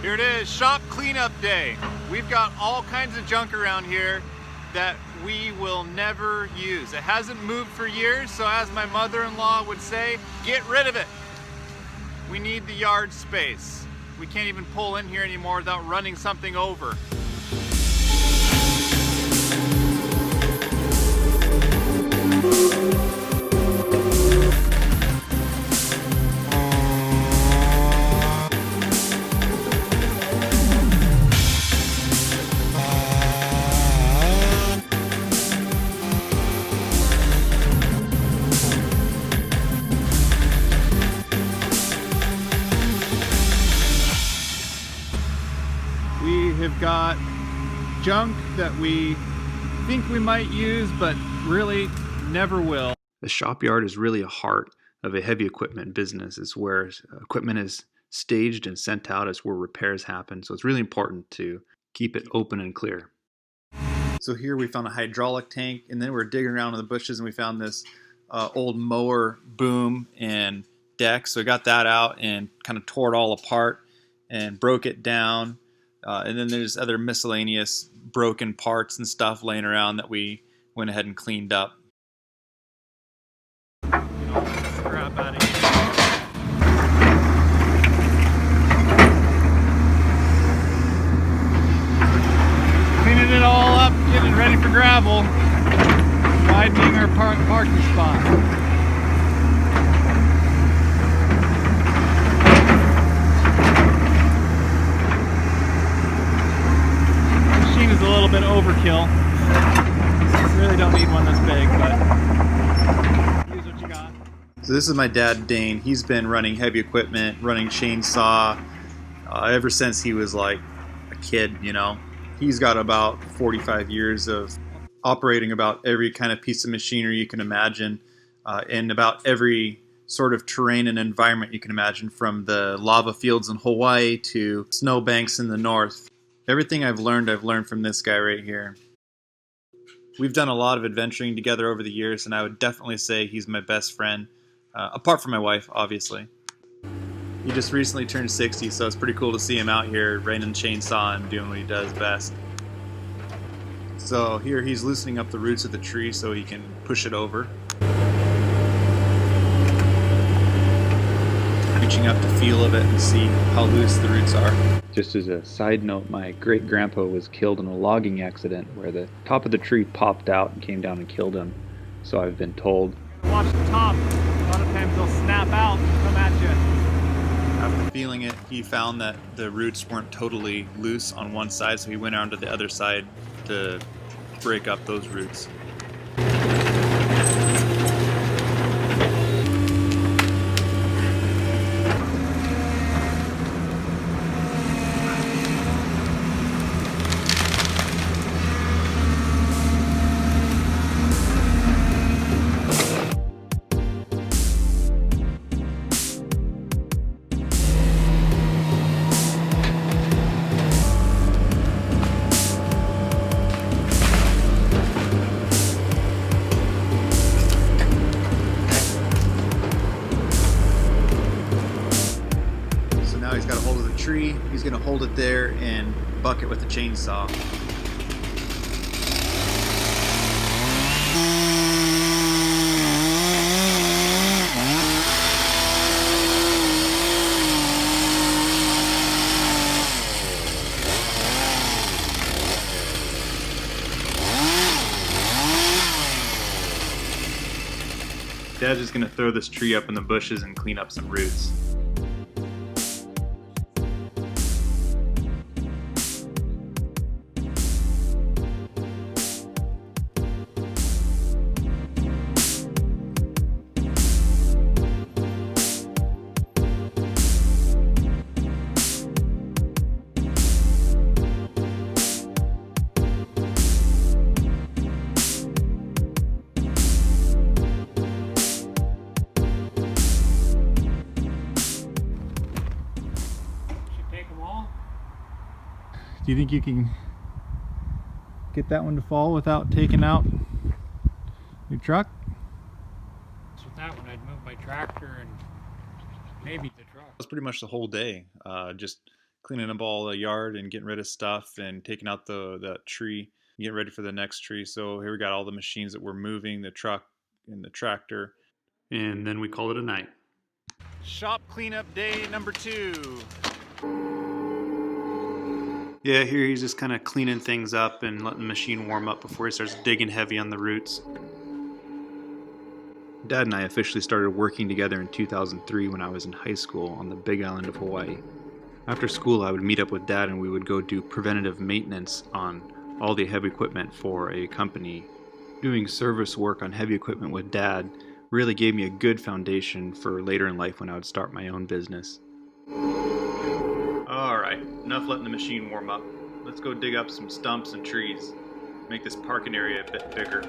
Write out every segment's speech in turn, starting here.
Here it is, shop cleanup day. We've got all kinds of junk around here that we will never use. It hasn't moved for years, so as my mother-in-law would say, get rid of it. We need the yard space. We can't even pull in here anymore without running something over. We've got junk that we think we might use, but really never will. A shop yard is really a heart of a heavy equipment business. It's where equipment is staged and sent out. It's where repairs happen. So it's really important to keep it open and clear. So here we found a hydraulic tank, and then we're digging around in the bushes and we found this old mower boom and deck. So I got that out and kind of tore it all apart and broke it down. And then there's other miscellaneous broken parts and stuff laying around that we went ahead and cleaned up. Scrap out of here. Cleaning it all up, getting it ready for gravel, widening our parking spot. Is a little bit overkill. Really don't need one this big, but use what you got. So this is my dad, Dane. He's been running heavy equipment, running chainsaw ever since he was like a kid, you know. He's got about 45 years of operating about every kind of piece of machinery you can imagine in about every sort of terrain and environment you can imagine, from the lava fields in Hawaii to snowbanks in the north. Everything I've learned from this guy right here. We've done a lot of adventuring together over the years, and I would definitely say he's my best friend, apart from my wife, obviously. He just recently turned 60, so it's pretty cool to see him out here riding the chainsaw and doing what he does best. So here he's loosening up the roots of the tree so he can push it over. Reaching up the feel of it and see how loose the roots are. Just as a side note, my great-grandpa was killed in a logging accident where the top of the tree popped out and came down and killed him. So I've been told. Watch the top. A lot of times they'll snap out and come at you. After feeling it, he found that the roots weren't totally loose on one side, so he went around to the other side to break up those roots. He's got a hold of the tree. He's going to hold it there and buck it with the chainsaw. Dad's just going to throw this tree up in the bushes and clean up some roots. Do you think you can get that one to fall without taking out your truck? With that one, I'd move my tractor and maybe the truck. That's pretty much the whole day. Just cleaning up all the yard and getting rid of stuff and taking out the tree, getting ready for the next tree. So here we got all the machines that we're moving, the truck and the tractor, and then we call it a night. Shop cleanup day number 2. Yeah, here he's just kind of cleaning things up and letting the machine warm up before he starts digging heavy on the roots. Dad and I officially started working together in 2003 when I was in high school on the Big Island of Hawaii. After school, I would meet up with Dad and we would go do preventative maintenance on all the heavy equipment for a company. Doing service work on heavy equipment with Dad really gave me a good foundation for later in life when I would start my own business. Alright, enough letting the machine warm up. Let's go dig up some stumps and trees. Make this parking area a bit bigger.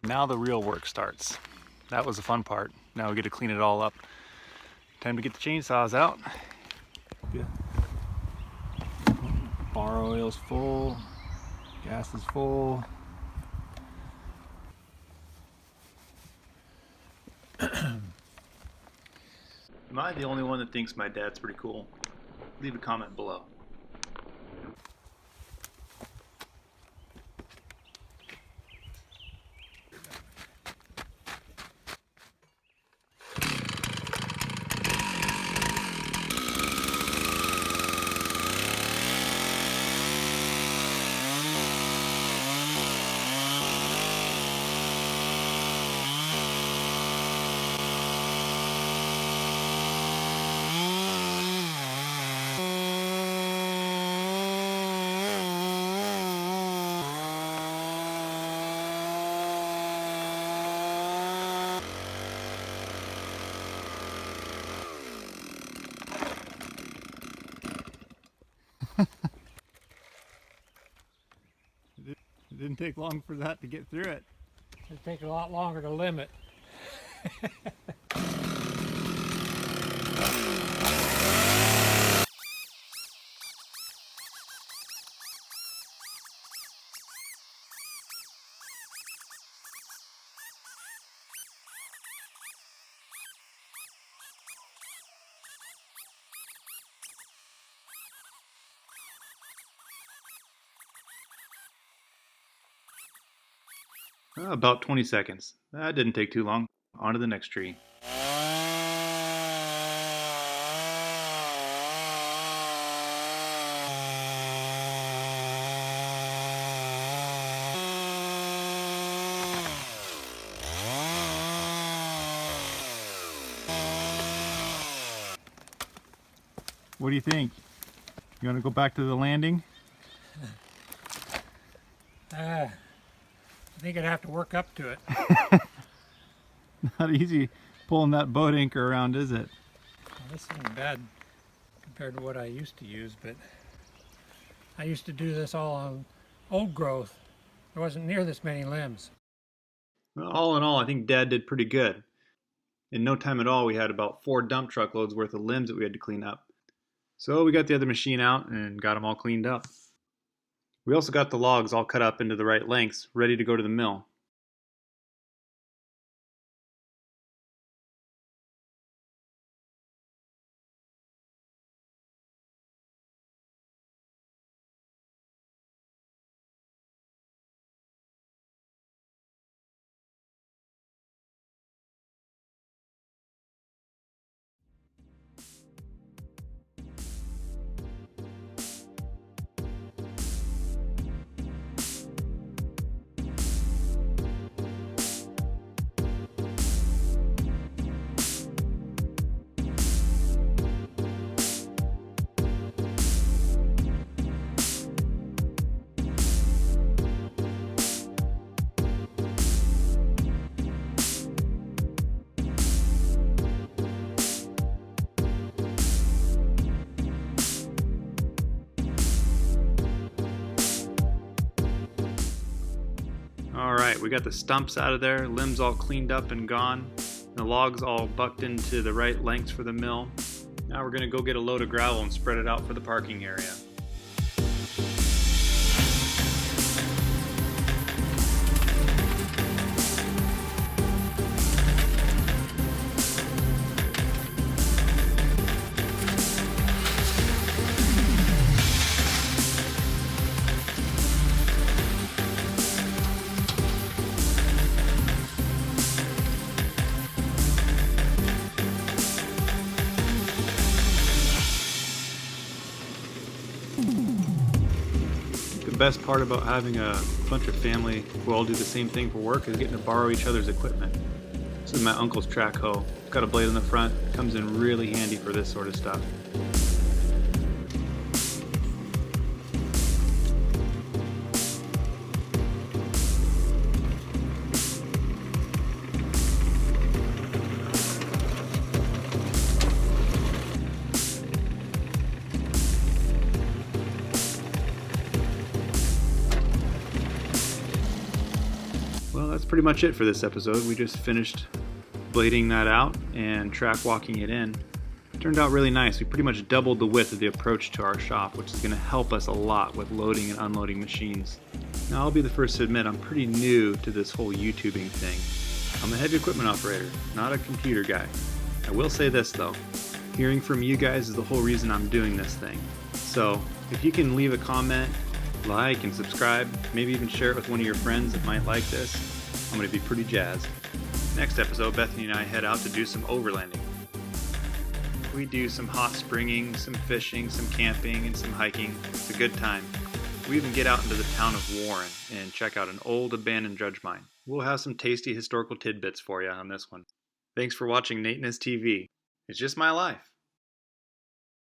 Now the real work starts. That was the fun part. Now we get to clean it all up. Time to get the chainsaws out. Yeah. Bar oil's full, gas is full. Am I the only one that thinks my dad's pretty cool? Leave a comment below. It didn't take long for that to get through it. It'd take a lot longer to limb it. About 20 seconds. That didn't take too long. On to the next tree. What do you think? You want to go back to the landing? I think I'd have to work up to it. Not easy pulling that boat anchor around, is it? Well, this isn't bad compared to what I used to use, but I used to do this all on old growth. There wasn't near this many limbs. Well, all in all, I think Dad did pretty good. In no time at all, we had about 4 dump truck loads worth of limbs that we had to clean up. So we got the other machine out and got them all cleaned up. We also got the logs all cut up into the right lengths, ready to go to the mill. Alright, we got the stumps out of there, limbs all cleaned up and gone, the logs all bucked into the right lengths for the mill. Now we're going to go get a load of gravel and spread it out for the parking area. The best part about having a bunch of family who all do the same thing for work is getting to borrow each other's equipment. This is my uncle's track hoe. It's got a blade on the front, comes in really handy for this sort of stuff. Well, that's pretty much it for this episode. We just finished blading that out and track walking it in. It turned out really nice. We pretty much doubled the width of the approach to our shop, which is going to help us a lot with loading and unloading machines. Now, I'll be the first to admit I'm pretty new to this whole YouTubing thing. I'm a heavy equipment operator, not a computer guy. I will say this though, hearing from you guys is the whole reason I'm doing this thing. So, if you can leave a comment, like and subscribe, maybe even share it with one of your friends that might like this, I'm going to be pretty jazzed. Next episode, Bethany and I head out to do some overlanding. We do some hot springing, some fishing, some camping, and some hiking. It's a good time. We even get out into the town of Warren and check out an old abandoned dredge mine. We'll have some tasty historical tidbits for you on this one. Thanks for watching NatenessTV. It's just my life.